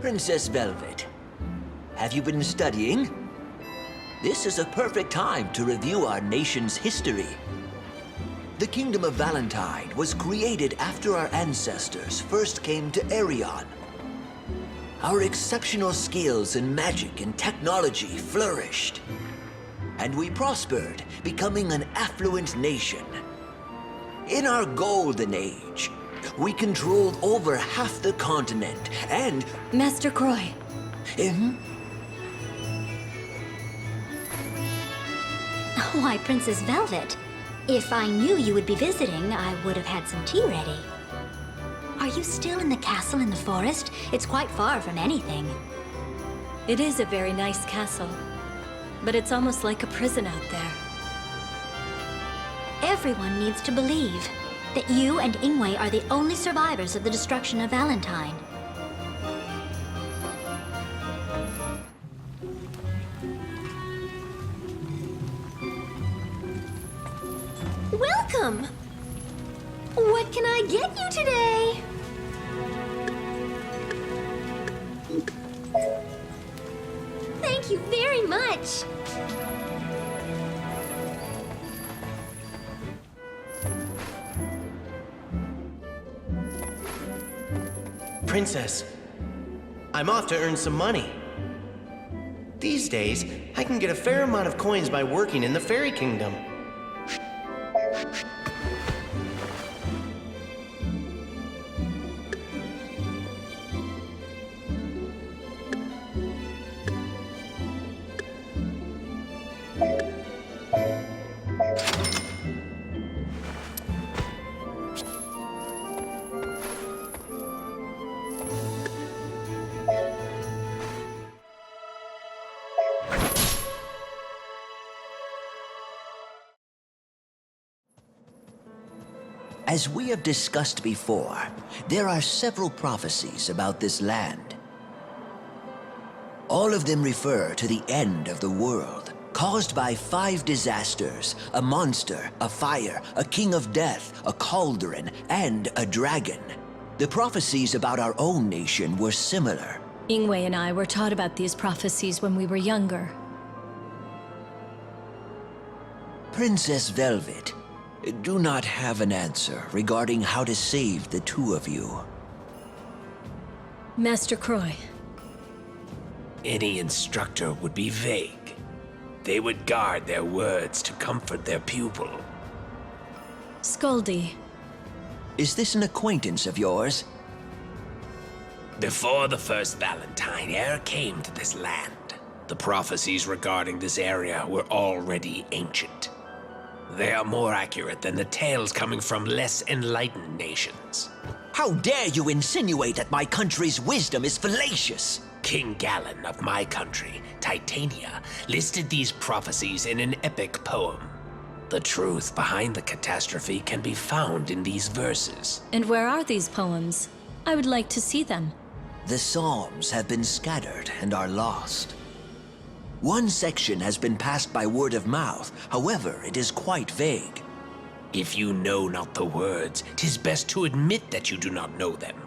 Princess Velvet, have you been studying? This is a perfect time to review our nation's history. The Kingdom of Valentine was created after our ancestors first came to Erion. Our exceptional skills in magic and technology flourished. And we prospered, becoming an affluent nation. In our golden age, we controlled over half the continent and... Master Croy. Why, Princess Velvet. If I knew you would be visiting, I would have had some tea ready. Are you still in the castle in the forest? It's quite far from anything. It is a very nice castle, but it's almost like a prison out there. Everyone needs to believe that you and Ingwe are the only survivors of the destruction of Valentine. Welcome! What can I get you today? Thank you very much! Princess, I'm off to earn some money. These days, I can get a fair amount of coins by working in the Fairy Kingdom. As we have discussed before, there are several prophecies about this land. All of them refer to the end of the world, caused by 5 disasters: a monster, a fire, a king of death, a cauldron, and a dragon. The prophecies about our own nation were similar. Ingwe and I were taught about these prophecies when we were younger. Princess Velvet, do not have an answer regarding how to save the two of you. Master Croy. Any instructor would be vague. They would guard their words to comfort their pupil. Scoldy. Is this an acquaintance of yours? Before the first Valentine ever came to this land, the prophecies regarding this area were already ancient. They are more accurate than the tales coming from less enlightened nations. How dare you insinuate that my country's wisdom is fallacious? King Galen of my country, Titania, listed these prophecies in an epic poem. The truth behind the catastrophe can be found in these verses. And where are these poems? I would like to see them. The Psalms have been scattered and are lost. One section has been passed by word of mouth, however, it is quite vague. If you know not the words, 'tis best to admit that you do not know them.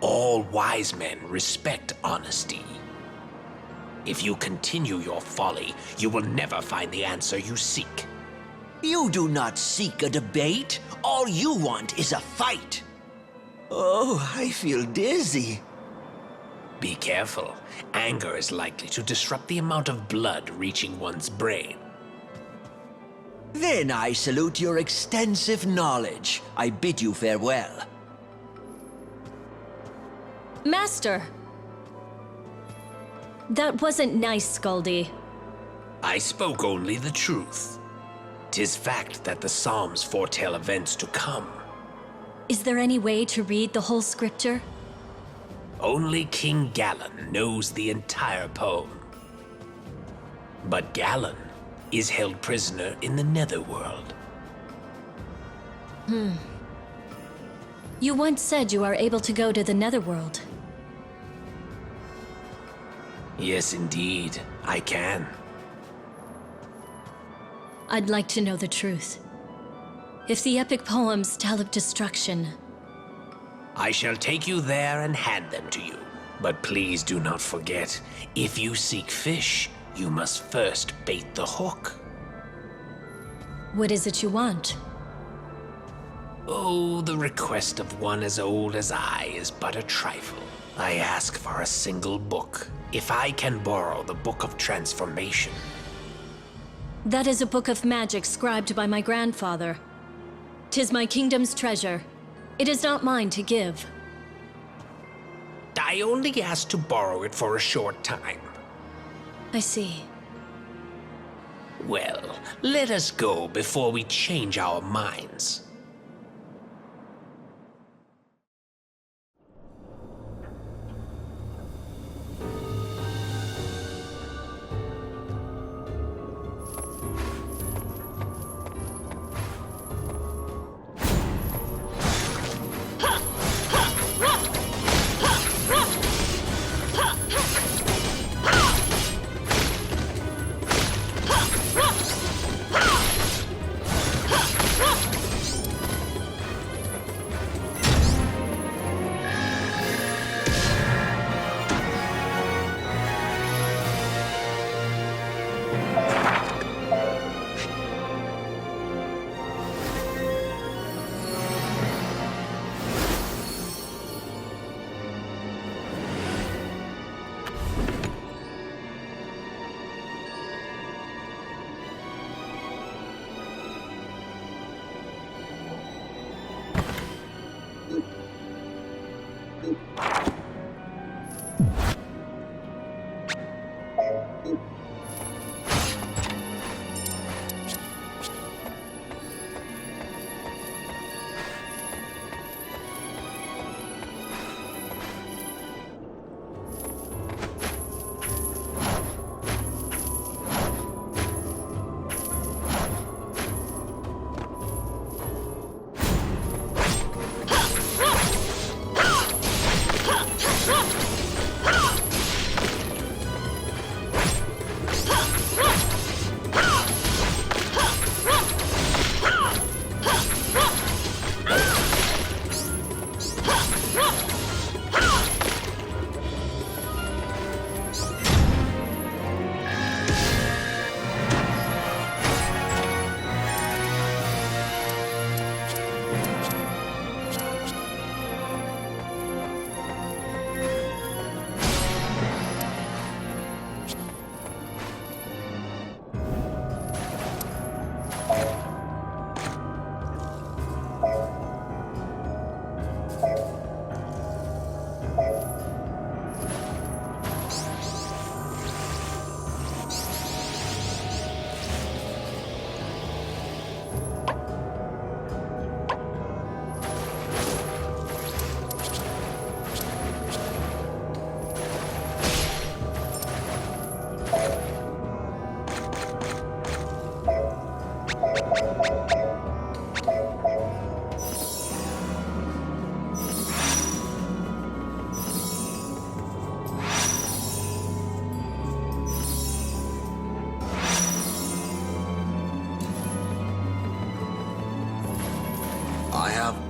All wise men respect honesty. If you continue your folly, you will never find the answer you seek. You do not seek a debate. All you want is a fight. Oh, I feel dizzy. Be careful. Anger is likely to disrupt the amount of blood reaching one's brain. Then I salute your extensive knowledge. I bid you farewell. Master! That wasn't nice, Scoldy. I spoke only the truth. 'Tis fact that the Psalms foretell events to come. Is there any way to read the whole scripture? Only King Galen knows the entire poem. But Galen is held prisoner in the Netherworld. You once said you are able to go to the Netherworld. Yes, indeed, I can. I'd like to know the truth. If the epic poems tell of destruction, I shall take you there and hand them to you. But please do not forget, if you seek fish, you must first bait the hook. What is it you want? Oh, the request of one as old as I is but a trifle. I ask for a single book. If I can borrow the Book of Transformation. That is a book of magic scribed by my grandfather. 'Tis my kingdom's treasure. It is not mine to give. I only ask to borrow it for a short time. I see. Well, let us go before we change our minds.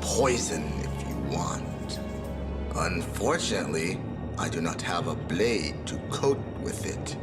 Poison if you want. Unfortunately, I do not have a blade to coat with it.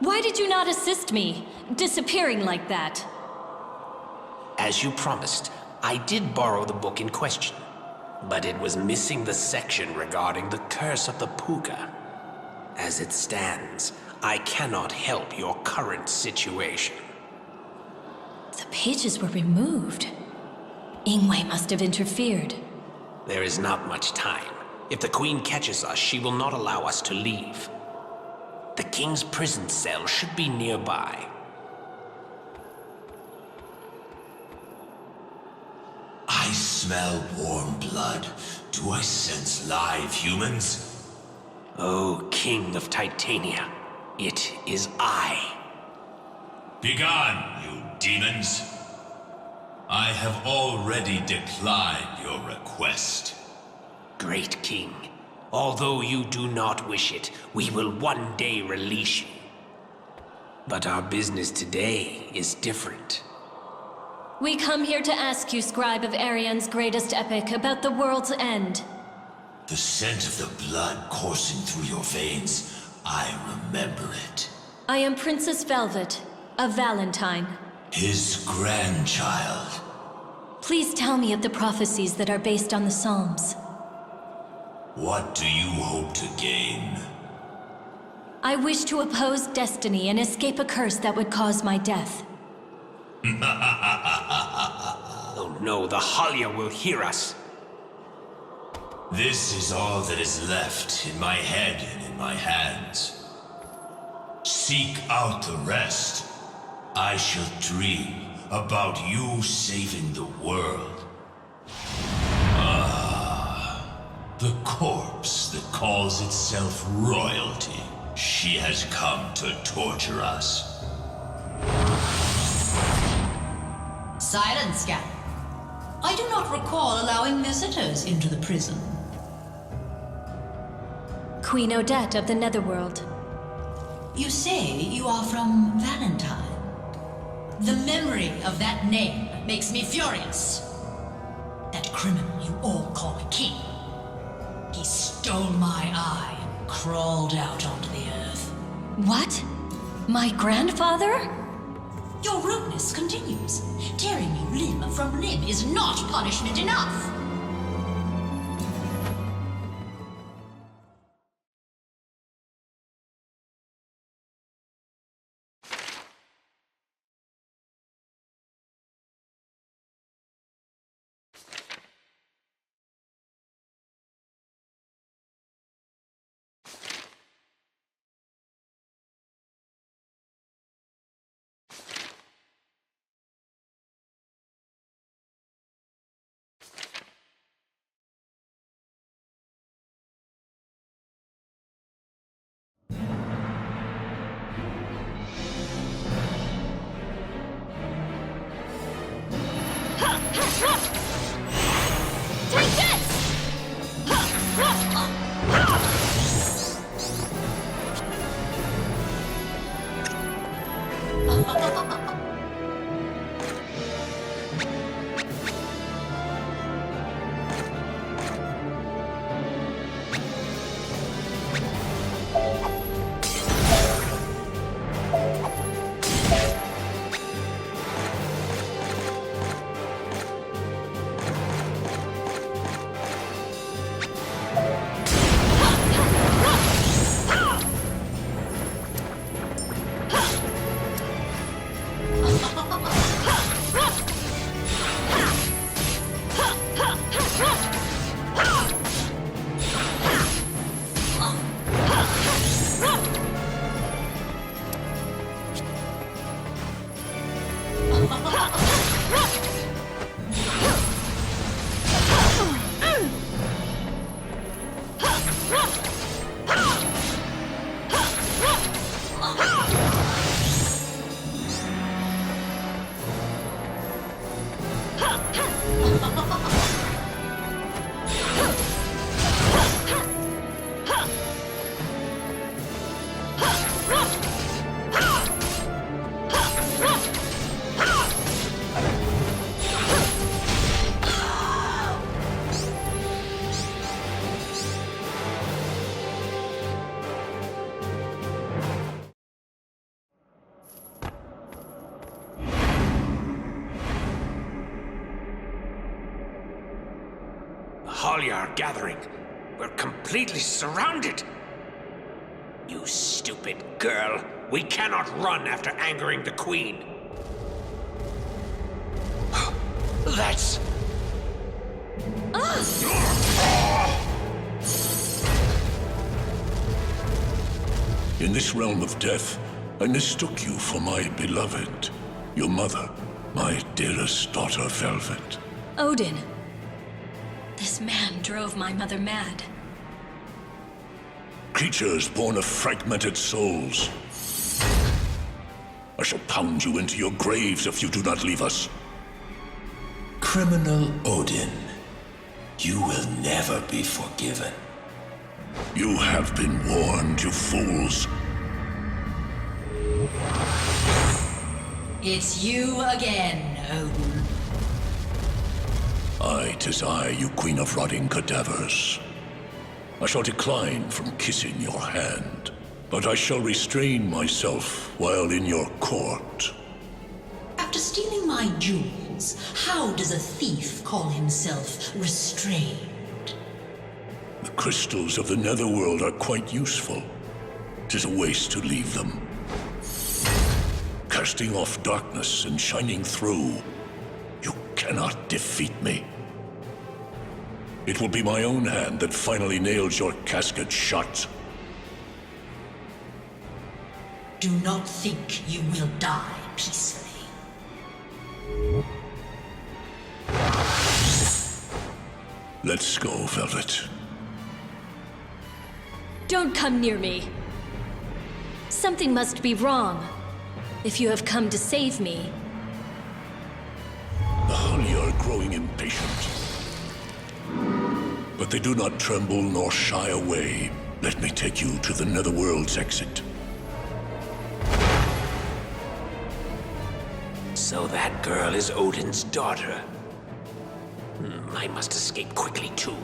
Why did you not assist me, disappearing like that? As you promised, I did borrow the book in question, but it was missing the section regarding the curse of the puka. As it stands, I cannot help your current situation. The pages were removed. Ingwe must have interfered. There is not much time. If the Queen catches us, she will not allow us to leave. The King's prison cell should be nearby. I smell warm blood. Do I sense live humans? O King of Titania, it is I. Begone, you demons! I have already declined your request. Great King, although you do not wish it, we will one day release you. But our business today is different. We come here to ask you, Scribe of Erion's greatest epic, about the world's end. The scent of the blood coursing through your veins, I remember it. I am Princess Velvet, of Valentine. His grandchild. Please tell me of the prophecies that are based on the Psalms. What do you hope to gain? I wish to oppose destiny and escape a curse that would cause my death. Oh no, the Halia will hear us. This is all that is left in my head and in my hands. Seek out the rest. I shall dream about you saving the world. The corpse that calls itself royalty. She has come to torture us. Silence, Gap. I do not recall allowing visitors into the prison. Queen Odette of the Netherworld. You say you are from Valentine. The memory of that name makes me furious. That criminal you all call a king. He stole my eye and crawled out onto the earth. What? My grandfather? Your rudeness continues. Tearing you limb from limb is not punishment enough. Are gathering. We're completely surrounded. You stupid girl. We cannot run after angering the Queen. That's... In this realm of death, I mistook you for my beloved. Your mother, my dearest daughter, Velvet. Odin. This man drove my mother mad. Creatures born of fragmented souls. I shall pound you into your graves if you do not leave us. Criminal Odin, you will never be forgiven. You have been warned, you fools. It's you again, Odin. Aye, 'tis I, you queen of rotting cadavers. I shall decline from kissing your hand, but I shall restrain myself while in your court. After stealing my jewels, how does a thief call himself restrained? The crystals of the Netherworld are quite useful. 'Tis a waste to leave them. Casting off darkness and shining through, you cannot defeat me. It will be my own hand that finally nails your casket shut. Do not think you will die peacefully. Let's go, Velvet. Don't come near me. Something must be wrong. If you have come to save me. The Hully are growing impatient. But they do not tremble nor shy away. Let me take you to the Netherworld's exit. So that girl is Odin's daughter. I must escape quickly, too.